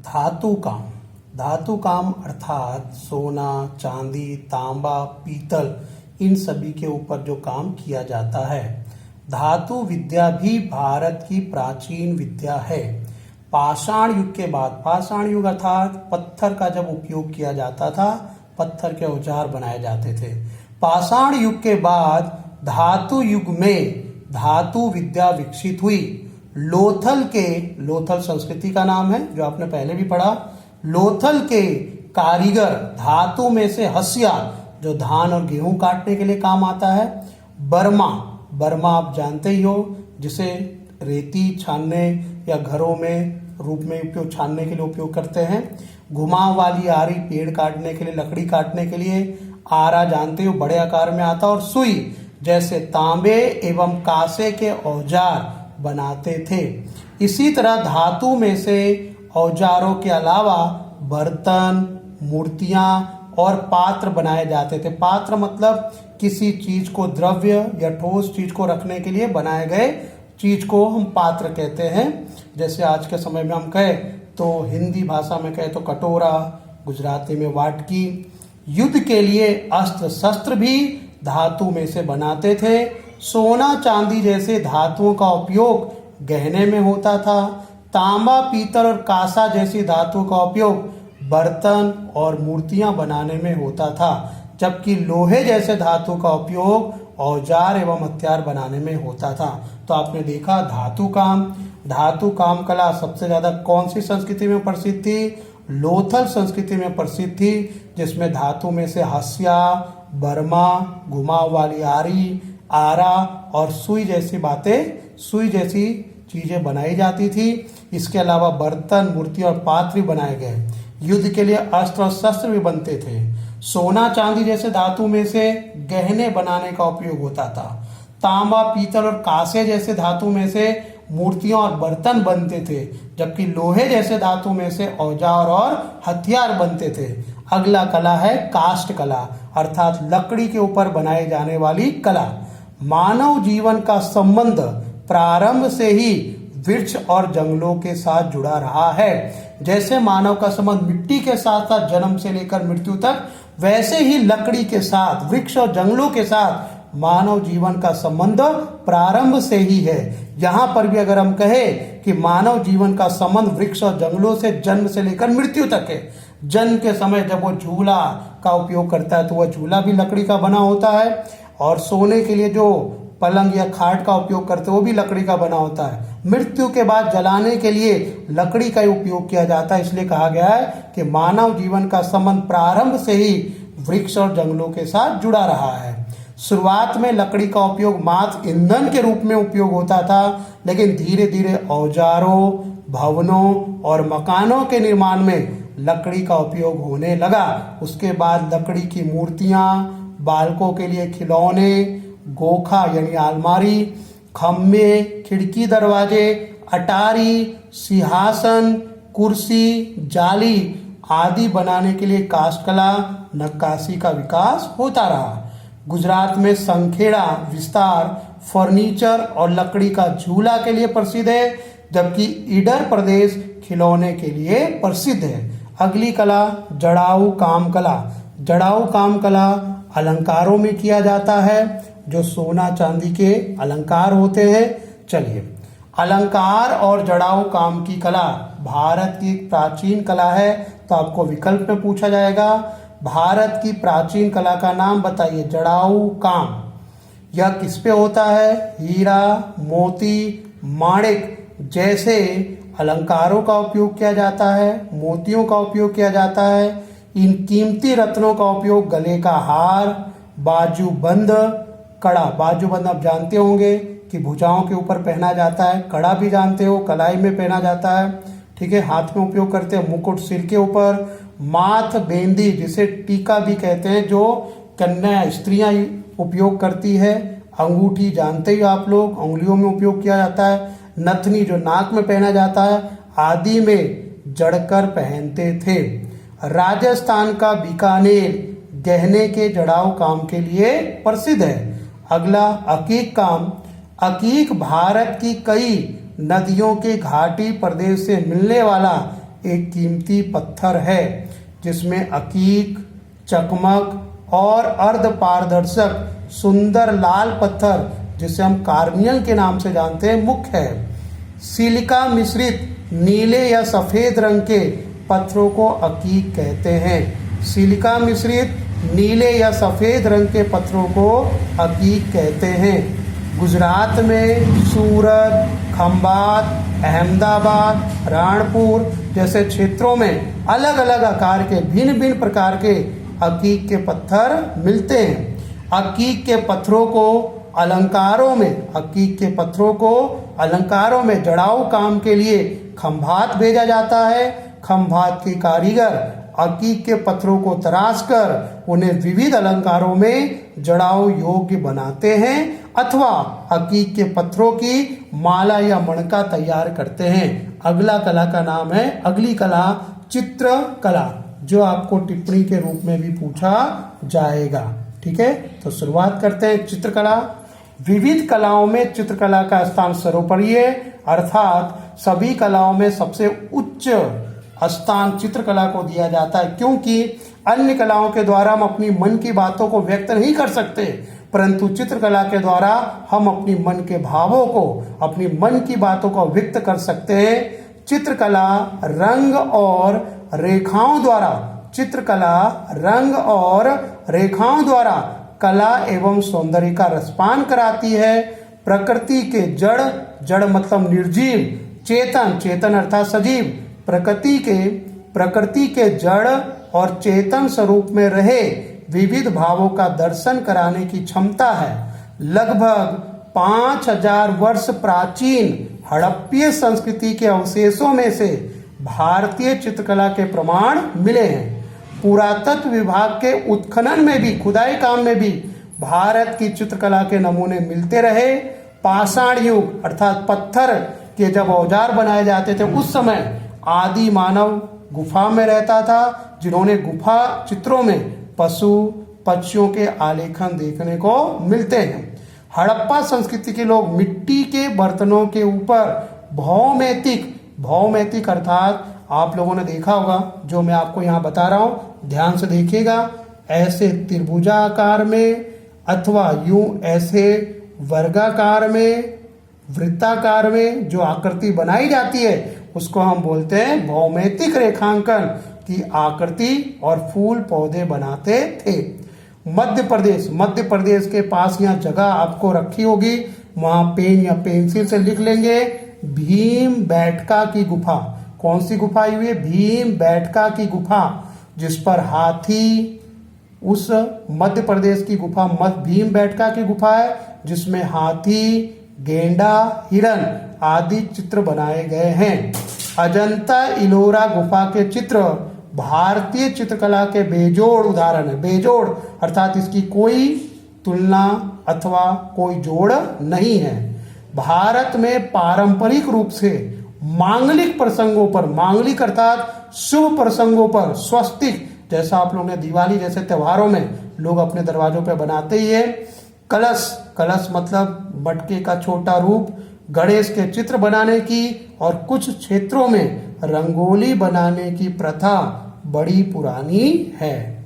धातु काम। धातु काम अर्थात सोना, चांदी, तांबा, पीतल, इन सभी के ऊपर जो काम किया जाता है। धातु विद्या भी भारत की प्राचीन विद्या है। पाषाण युग के बाद, पाषाण युग अर्थात पत्थर का जब उपयोग किया जाता था, पत्थर के औजार बनाए जाते थे। पाषाण युग के बाद धातु युग में धातु विद्या विकसित हुई। लोथल संस्कृति का नाम है, जो आपने पहले भी पढ़ा। लोथल के कारीगर धातु में से हसिया, जो धान और गेहूं काटने के लिए काम आता है। बर्मा आप जानते ही हो, जिसे रेती छानने या घरों में रूप में उपयोग छानने के लिए उपयोग करते हैं। घुमाव वाली आरी, पेड़ काटने के लिए, लकड़ी काटने के लिए। आरा जानते हो, बड़े आकार में आता। और सुई, जैसे तांबे एवं कांसे के औजार बनाते थे। इसी तरह धातु में से औजारों के अलावा बर्तन, मूर्तियां और पात्र बनाए जाते थे। पात्र मतलब किसी चीज को, द्रव्य या ठोस चीज को रखने के लिए बनाए गए चीज को हम पात्र कहते हैं। जैसे आज के समय में हम कहें तो हिंदी भाषा में कहें तो कटोरा, गुजराती में वाटकी। युद्ध के लिए अस्त्र शस्त्र भी धातु में से बनाते थे। सोना चांदी जैसे धातुओं का उपयोग गहने में होता था। तांबा, पीतल और कांसा जैसी धातुओं का उपयोग बर्तन और मूर्तियां बनाने में होता था, जबकि लोहे जैसे धातु का उपयोग औजार एवं हथियार बनाने में होता था। तो आपने देखा धातु काम कला सबसे ज्यादा कौन सी संस्कृति में प्रसिद्ध थी? लोथल संस्कृति में प्रसिद्ध थी, जिसमें धातु में से हसिया, बर्मा, घुमाव वाली आरी, आरा और सुई जैसी चीजें बनाई जाती थी। इसके अलावा बर्तन, मूर्ति और पात्र भी बनाए गए। युद्ध के लिए अस्त्र और शस्त्र भी बनते थे। सोना चांदी जैसे धातु में से गहने बनाने का उपयोग होता था। तांबा, पीतल और कांसे जैसे धातु में से मूर्तियां और बर्तन बनते थे, जबकि लोहे जैसे धातु में से औजार और हथियार बनते थे। अगला कला है काष्ठ कला, अर्थात लकड़ी के ऊपर बनाई जाने वाली कला। मानव जीवन का संबंध प्रारंभ से ही वृक्ष और जंगलों के साथ जुड़ा रहा है। जैसे मानव का संबंध मिट्टी के साथ साथ जन्म से लेकर मृत्यु तक, वैसे ही लकड़ी के साथ, वृक्ष और जंगलों के साथ मानव जीवन का संबंध प्रारंभ से ही है। यहाँ पर भी अगर हम कहें कि मानव जीवन का संबंध वृक्ष और जंगलों से जन्म से लेकर मृत्यु तक है। जन्म के समय जब वो झूला का उपयोग करता है तो वह झूला भी लकड़ी का बना होता है, और सोने के लिए जो पलंग या खाट का उपयोग करते हैं वो भी लकड़ी का बना होता है। मृत्यु के बाद जलाने के लिए लकड़ी का उपयोग किया जाता है। इसलिए कहा गया है कि मानव जीवन का संबंध प्रारंभ से ही वृक्ष और जंगलों के साथ जुड़ा रहा है। शुरुआत में लकड़ी का उपयोग मात्र ईंधन के रूप में उपयोग होता था, लेकिन धीरे धीरे औजारों, भवनों और मकानों के निर्माण में लकड़ी का उपयोग होने लगा। उसके बाद लकड़ी की मूर्तियां, बालकों के लिए खिलौने, गोखा यानी अलमारी, खम्भे, खिड़की, दरवाजे, अटारी, सिंहासन, कुर्सी, जाली आदि बनाने के लिए काष्ठ कला, नक्काशी का विकास होता रहा। गुजरात में संखेड़ा विस्तार फर्नीचर और लकड़ी का झूला के लिए प्रसिद्ध है, जबकि ईडर प्रदेश खिलौने के लिए प्रसिद्ध है। अगली कला जड़ाऊ काम कला। जड़ाऊ काम कला अलंकारों में किया जाता है, जो सोना चांदी के अलंकार होते हैं। चलिए, अलंकार और जड़ाऊ काम की कला भारत की प्राचीन कला है, तो आपको विकल्प में पूछा जाएगा भारत की प्राचीन कला का नाम बताइए। जड़ाऊ काम यह किस पे होता है? हीरा, मोती, माणिक जैसे अलंकारों का उपयोग किया जाता है, मोतियों का उपयोग किया जाता है। इन कीमती रत्नों का उपयोग गले का हार, बाजूबंद, कड़ा, बाजूबंद आप जानते होंगे कि भुजाओं के ऊपर पहना जाता है। कड़ा भी जानते हो, कलाई में पहना जाता है, ठीक है, हाथ में उपयोग करते हैं। मुकुट सिर के ऊपर। माथ बेंदी, जिसे टीका भी कहते हैं, जो कन्या स्त्रियां उपयोग करती है। अंगूठी जानते ही आप लोग, उंगलियों में उपयोग किया जाता है। नथनी, जो नाक में पहना जाता है, आदि में जड़कर पहनते थे। राजस्थान का बीकानेर गहने के जड़ाऊ काम के लिए प्रसिद्ध है। अगला अकीक काम। अकीक भारत की कई नदियों के घाटी प्रदेश से मिलने वाला एक कीमती पत्थर है जिसमें अकीक, चकमक और अर्ध पारदर्शक सुंदर लाल पत्थर जिसे हम कार्नियल के नाम से जानते हैं मुख्य है। सिलिका मिश्रित नीले या सफेद रंग के पत्थरों को अकीक कहते हैं। सिलिका मिश्रित नीले या सफेद रंग के पत्थरों को अकीक कहते हैं। गुजरात में सूरत, खंभात, अहमदाबाद, राणपुर जैसे क्षेत्रों में अलग अलग आकार के भिन्न भिन्न प्रकार के अकीक के पत्थर मिलते हैं। अकीक के पत्थरों को अलंकारों में जड़ाऊ काम के लिए खंभात भेजा जाता है। खंभात के कारीगर अकीक के पत्थरों को तराश कर उन्हें विविध अलंकारों में जड़ाऊ योग्य बनाते हैं अथवा अकीक के पत्थरों की माला या मणका तैयार करते हैं। अगला कला का नाम है, अगली कला चित्रकला, जो आपको टिप्पणी के रूप में भी पूछा जाएगा। ठीक है, तो शुरुआत करते हैं। चित्रकला। विविध कलाओं में चित्रकला का स्थान सर्वोपरि है, अर्थात सभी कलाओं में सबसे उच्च स्थान चित्रकला को दिया जाता है, क्योंकि अन्य कलाओं के द्वारा हम अपनी मन की बातों को व्यक्त नहीं कर सकते, परंतु चित्रकला के द्वारा हम अपनी मन के भावों को, अपनी मन की बातों को व्यक्त कर सकते हैं। चित्रकला रंग और रेखाओं द्वारा कला एवं सौंदर्य का रसपान कराती है। प्रकृति के जड़ मतलब निर्जीव, चेतन अर्थात सजीव, प्रकृति के जड़ और चेतन स्वरूप में रहे विविध भावों का दर्शन कराने की क्षमता है। लगभग 5000 वर्ष प्राचीन हड़प्पीय संस्कृति के अवशेषों में से भारतीय चित्रकला के प्रमाण मिले हैं। पुरातत्व विभाग के उत्खनन में भी, खुदाई काम में भी भारत की चित्रकला के नमूने मिलते रहे। पाषाण युग अर्थात पत्थर के जब औजार बनाए जाते थे, उस समय आदि मानव गुफा में रहता था, जिन्होंने गुफा चित्रों में पशु पक्षियों के आलेखन देखने को मिलते हैं। हड़प्पा संस्कृति के लोग मिट्टी के बर्तनों के ऊपर भौमितिक अर्थात आप लोगों ने देखा होगा, जो मैं आपको यहाँ बता रहा हूँ, ध्यान से देखिएगा, ऐसे त्रिभुजाकार में अथवा यूं ऐसे वर्गाकार में, वृत्ताकार में जो आकृति बनाई जाती है उसको हम बोलते हैं भौमितिक रेखांकन की आकृति, और फूल पौधे बनाते थे। मध्य प्रदेश के पास यहाँ जगह आपको रखी होगी, वहां पेन या पेंसिल से लिख लेंगे भीम बैठका की गुफा। कौन सी गुफा हुई है? भीम बैठका की गुफा, जिस पर हाथी, उस मध्य प्रदेश की गुफा भीम बैठका की गुफा है, जिसमें हाथी, गेंडा, हिरन आदि चित्र बनाए गए हैं। अजंता इलोरा गुफा के चित्र भारतीय चित्रकला के बेजोड़ उदाहरण है। बेजोड़ अर्थात इसकी कोई तुलना अथवा कोई जोड़ नहीं है। भारत में पारंपरिक रूप से मांगलिक प्रसंगों पर, मांगलिक अर्थात शुभ प्रसंगों पर स्वस्तिक, जैसा आप लोगों ने दिवाली जैसे त्योहारों में लोग अपने दरवाजों पर बनाते ही है। कलश मतलब मटके का छोटा रूप, गणेश के चित्र बनाने की और कुछ क्षेत्रों में रंगोली बनाने की प्रथा बड़ी पुरानी है।